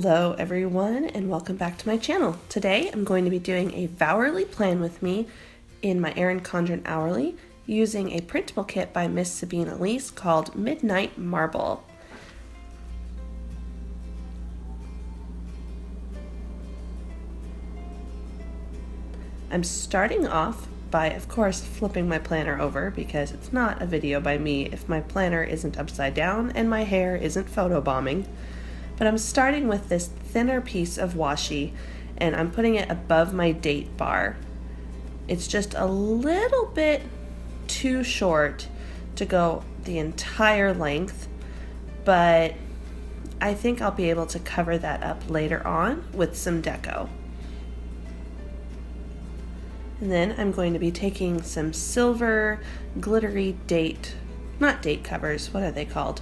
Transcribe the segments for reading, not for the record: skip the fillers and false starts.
Hello everyone and welcome back to my channel. Today I'm going to be doing a Vourly plan with me in my Erin Condren Hourly using a printable kit by Miss Sabine Elise called Midnight Marble. I'm starting off by, of course, flipping my planner over because it's not a video by me if my planner isn't upside down and my hair isn't photobombing. But I'm starting with this thinner piece of washi and I'm putting it above my date bar. It's just a little bit too short to go the entire length, but I think I'll be able to cover that up later on with some deco. And then I'm going to be taking some silver glittery not date covers, what are they called?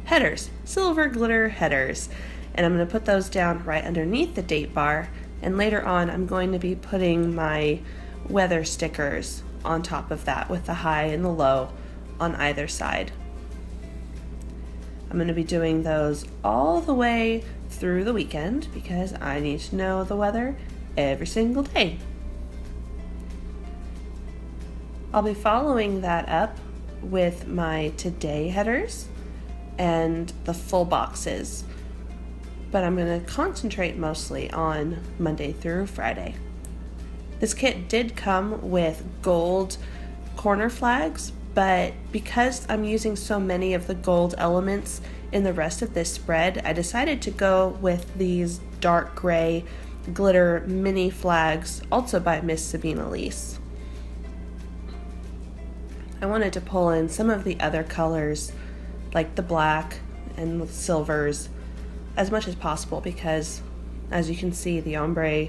Headers, silver glitter headers. And I'm going to put those down right underneath the date bar. And later on, I'm going to be putting my weather stickers on top of that with the high and the low on either side. I'm going to be doing those all the way through the weekend because I need to know the weather every single day. I'll be following that up with my today headers and the full boxes, but I'm going to concentrate mostly on Monday through Friday. This kit did come with gold corner flags, but because I'm using so many of the gold elements in the rest of this spread, I decided to go with these dark gray glitter mini flags, also by Miss Sabine Elise. I wanted to pull in some of the other colors like the black and the silvers as much as possible because, as you can see, the ombre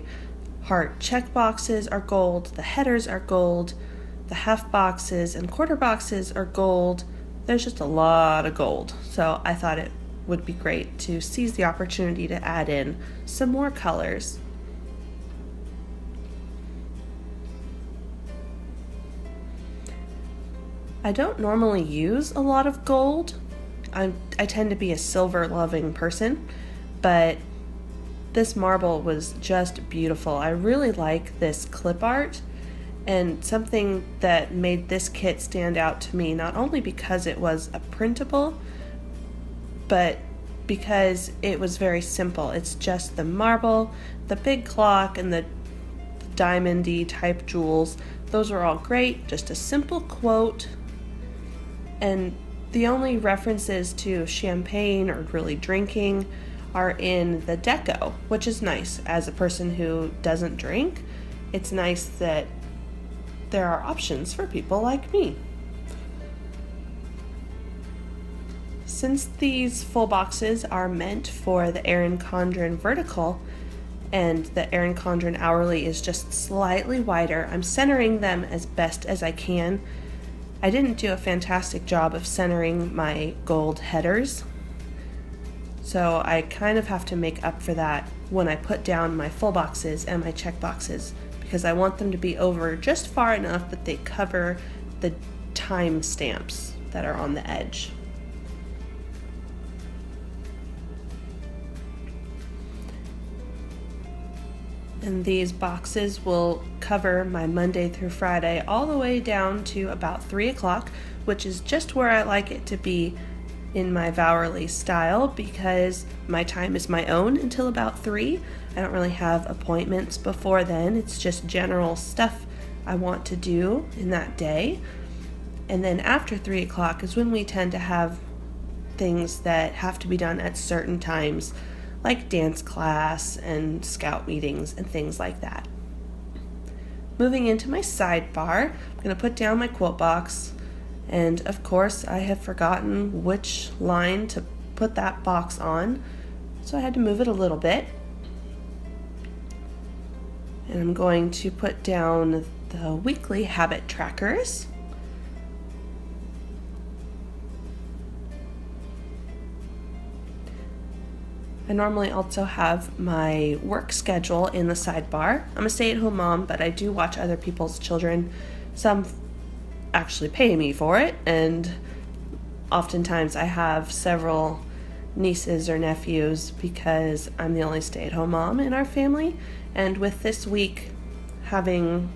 heart check boxes are gold, the headers are gold, the half boxes and quarter boxes are gold. There's just a lot of gold, so I thought it would be great to seize the opportunity to add in some more colors. I don't normally use a lot of gold. I tend to be a silver loving person, but this marble was just beautiful. I really like this clip art, and something that made this kit stand out to me, not only because it was a printable, but because it was very simple. It's just the marble, the big clock, and the diamondy type jewels. Those are all great, just a simple quote, and the only references to champagne or really drinking are in the deco, which is nice. As a person who doesn't drink, it's nice that there are options for people like me. Since these full boxes are meant for the Erin Condren vertical and the Erin Condren Hourly is just slightly wider, I'm centering them as best as I can. I didn't do a fantastic job of centering my gold headers, so I kind of have to make up for that when I put down my full boxes and my check boxes because I want them to be over just far enough that they cover the time stamps that are on the edge. And these boxes will cover my Monday through Friday all the way down to about 3 o'clock, which is just where I like it to be in my Vourly style because my time is my own until about 3. I don't really have appointments before then. It's just general stuff I want to do in that day. And then after 3 o'clock is when we tend to have things that have to be done at certain times, like dance class and scout meetings and things like that. Moving into my sidebar, I'm going to put down my quote box, and of course I have forgotten which line to put that box on, so I had to move it a little bit. And I'm going to put down the weekly habit trackers. I normally also have my work schedule in the sidebar. I'm a stay-at-home mom, but I do watch other people's children. Some actually pay me for it, and oftentimes I have several nieces or nephews because I'm the only stay-at-home mom in our family, and with this week having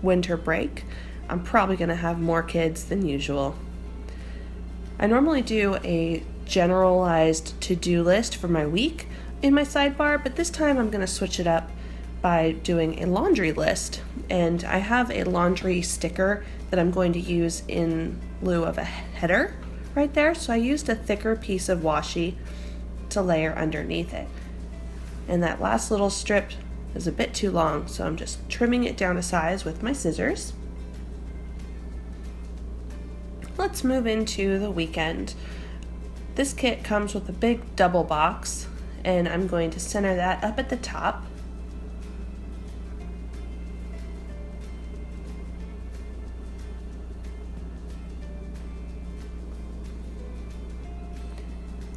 winter break, I'm probably going to have more kids than usual. I normally do a generalized to-do list for my week in my sidebar, but this time I'm going to switch it up by doing a laundry list. And I have a laundry sticker that I'm going to use in lieu of a header right there. So I used a thicker piece of washi to layer underneath it. And that last little strip is a bit too long, so I'm just trimming it down a size with my scissors. Let's move into the weekend. This kit comes with a big double box, and I'm going to center that up at the top.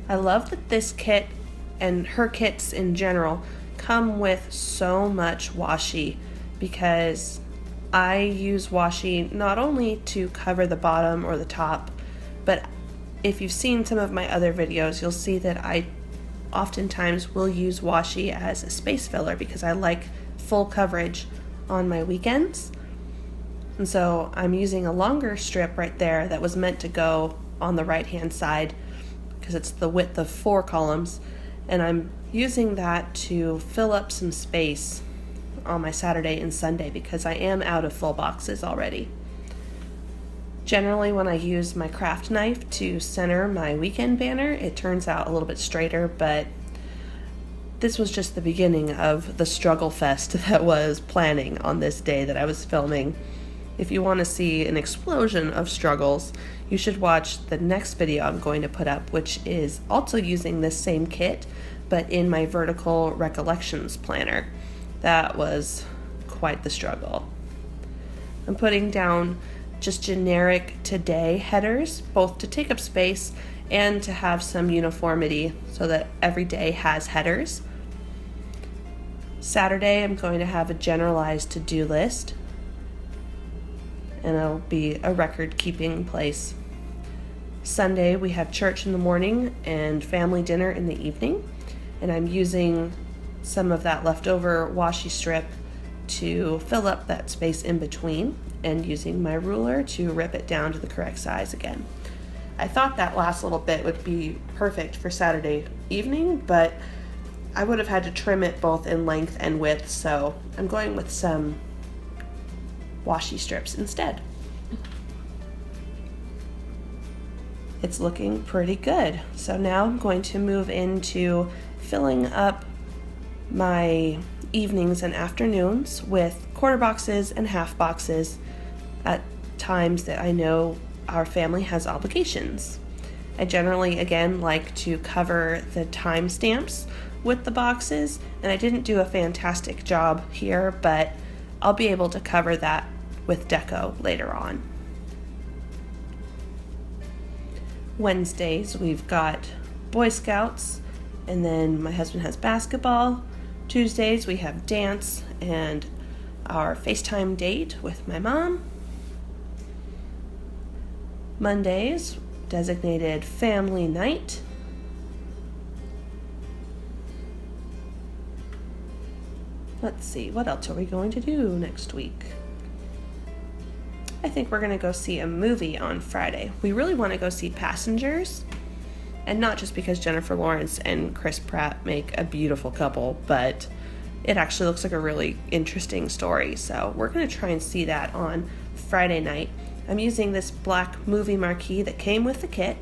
I love that this kit and her kits in general come with so much washi, because I use washi not only to cover the bottom or the top, but if you've seen some of my other videos, you'll see that I oftentimes will use washi as a space filler because I like full coverage on my weekends. And so I'm using a longer strip right there that was meant to go on the right hand side because it's the width of 4 columns, and I'm using that to fill up some space on my Saturday and Sunday because I am out of full boxes already. Generally, when I use my craft knife to center my weekend banner, it turns out a little bit straighter, but this was just the beginning of the struggle fest that was planning on this day that I was filming. If you want to see an explosion of struggles, you should watch the next video I'm going to put up, which is also using this same kit, but in my vertical recollections planner. That was quite the struggle. I'm putting down just generic today headers, both to take up space and to have some uniformity so that every day has headers. Saturday, I'm going to have a generalized to-do list, and it'll be a record-keeping place. Sunday, we have church in the morning and family dinner in the evening, and I'm using some of that leftover washi strip to fill up that space in between and using my ruler to rip it down to the correct size again. I thought that last little bit would be perfect for Saturday evening, but I would have had to trim it both in length and width, so I'm going with some washi strips instead. It's looking pretty good. So now I'm going to move into filling up my evenings and afternoons with quarter boxes and half boxes at times that I know our family has obligations. I generally, again, like to cover the timestamps with the boxes, and I didn't do a fantastic job here, but I'll be able to cover that with deco later on. Wednesdays, we've got Boy Scouts, and then my husband has basketball. Tuesdays, we have dance and our FaceTime date with my mom. Mondays, designated family night. Let's see, what else are we going to do next week? I think we're going to go see a movie on Friday. We really want to go see Passengers, and not just because Jennifer Lawrence and Chris Pratt make a beautiful couple, but it actually looks like a really interesting story. So we're going to try and see that on Friday night. I'm using this black movie marquee that came with the kit,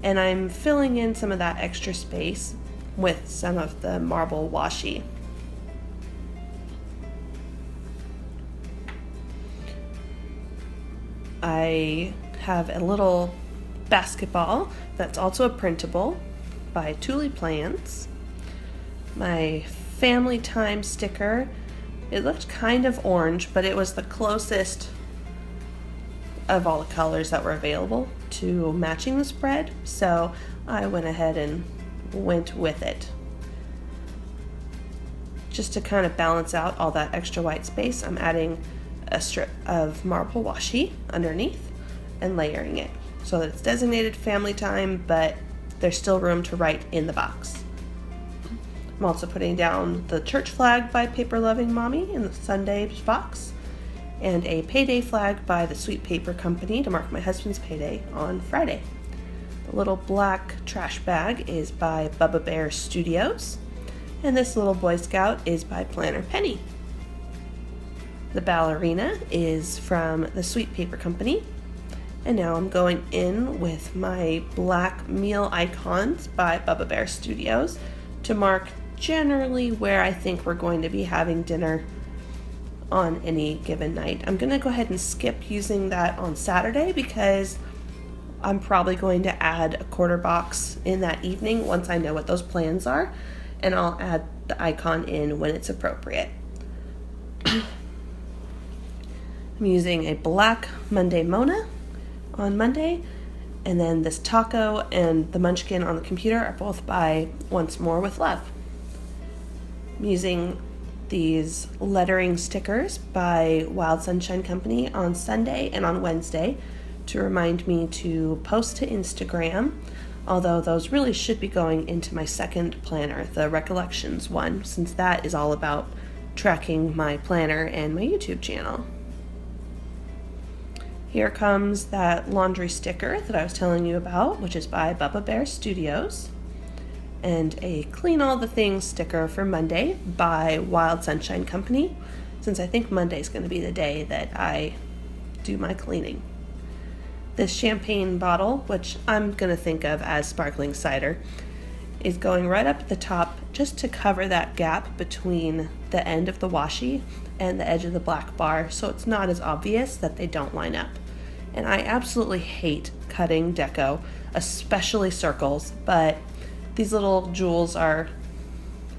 and I'm filling in some of that extra space with some of the marble washi. I have a little basketball that's also a printable by Thule Plans. My family time sticker, it looked kind of orange, but it was the closest of all the colors that were available to matching the spread, so I went ahead and went with it. Just to kind of balance out all that extra white space, I'm adding a strip of marble washi underneath and layering it so that it's designated family time, but there's still room to write in the box. I'm also putting down the church flag by Paper Loving Mommy in the Sunday's box, and a payday flag by the Sweet Paper Company to mark my husband's payday on Friday. The little black trash bag is by Bubba Bear Studios, and this little Boy Scout is by Planner Penny. The ballerina is from the Sweet Paper Company, and now I'm going in with my black meal icons by Bubba Bear Studios to mark generally where I think we're going to be having dinner on any given night. I'm going to go ahead and skip using that on Saturday because I'm probably going to add a quarter box in that evening once I know what those plans are, and I'll add the icon in when it's appropriate. I'm using a black Monday Mona on Monday, and then this taco and the munchkin on the computer are both by Once More with Love. I'm using these lettering stickers by Wild Sunshine Company on Sunday and on Wednesday to remind me to post to Instagram, although those really should be going into my second planner, the Recollections one, since that is all about tracking my planner and my YouTube channel. Here comes that laundry sticker that I was telling you about, which is by Bubba Bear Studios, and a Clean All the Things sticker for Monday by Wild Sunshine Company, since I think Monday's going to be the day that I do my cleaning. This champagne bottle, which I'm going to think of as sparkling cider, is going right up at the top just to cover that gap between the end of the washi and the edge of the black bar, so it's not as obvious that they don't line up. And I absolutely hate cutting deco, especially circles, but these little jewels are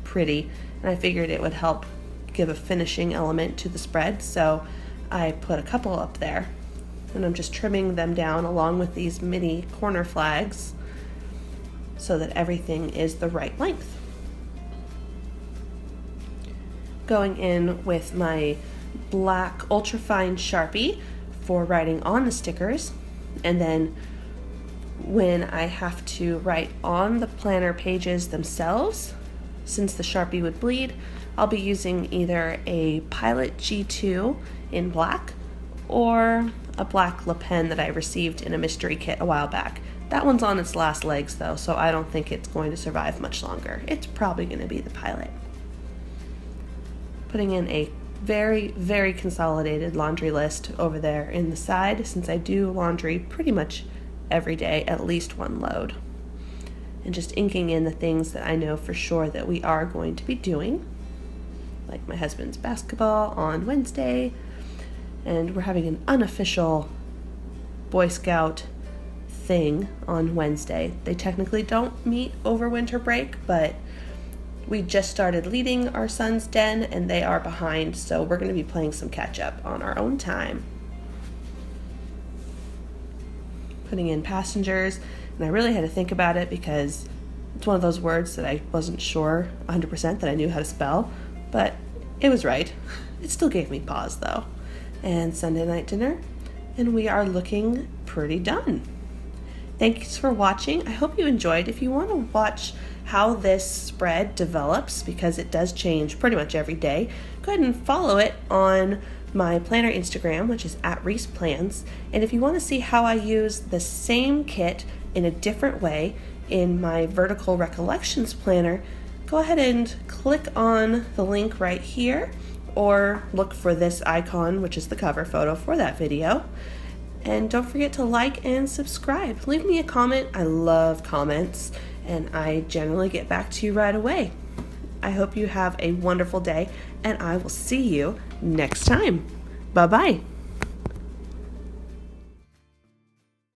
pretty, and I figured it would help give a finishing element to the spread, so I put a couple up there. And I'm just trimming them down along with these mini corner flags so that everything is the right length. Going in with my black ultrafine Sharpie for writing on the stickers, and then when I have to write on the planner pages themselves, since the Sharpie would bleed, I'll be using either a Pilot G2 in black or a black Le Pen that I received in a mystery kit a while back. That one's on its last legs though, so I don't think it's going to survive much longer. It's probably going to be the Pilot. Putting in a very, very consolidated laundry list over there in the side, since I do laundry pretty much every day, at least one load. And just inking in the things that I know for sure that we are going to be doing, like my husband's basketball on Wednesday, and we're having an unofficial Boy Scout thing on Wednesday. They technically don't meet over winter break, but we just started leading our son's den and they are behind, so we're going to be playing some catch up on our own time. Putting in passengers, and I really had to think about it because it's one of those words that I wasn't sure 100% that I knew how to spell, but it was right. It still gave me pause though. And Sunday night dinner, and we are looking pretty done. Thanks for watching. I hope you enjoyed. If you want to watch how this spread develops, because it does change pretty much every day, go ahead and follow it on my planner Instagram, which is @ReesePlans. And if you want to see how I use the same kit in a different way in my Vertical Recollections planner, go ahead and click on the link right here, or look for this icon, which is the cover photo for that video. And don't forget to like and subscribe. Leave me a comment. I love comments, and I generally get back to you right away. I hope you have a wonderful day, and I will see you next time. Bye-bye.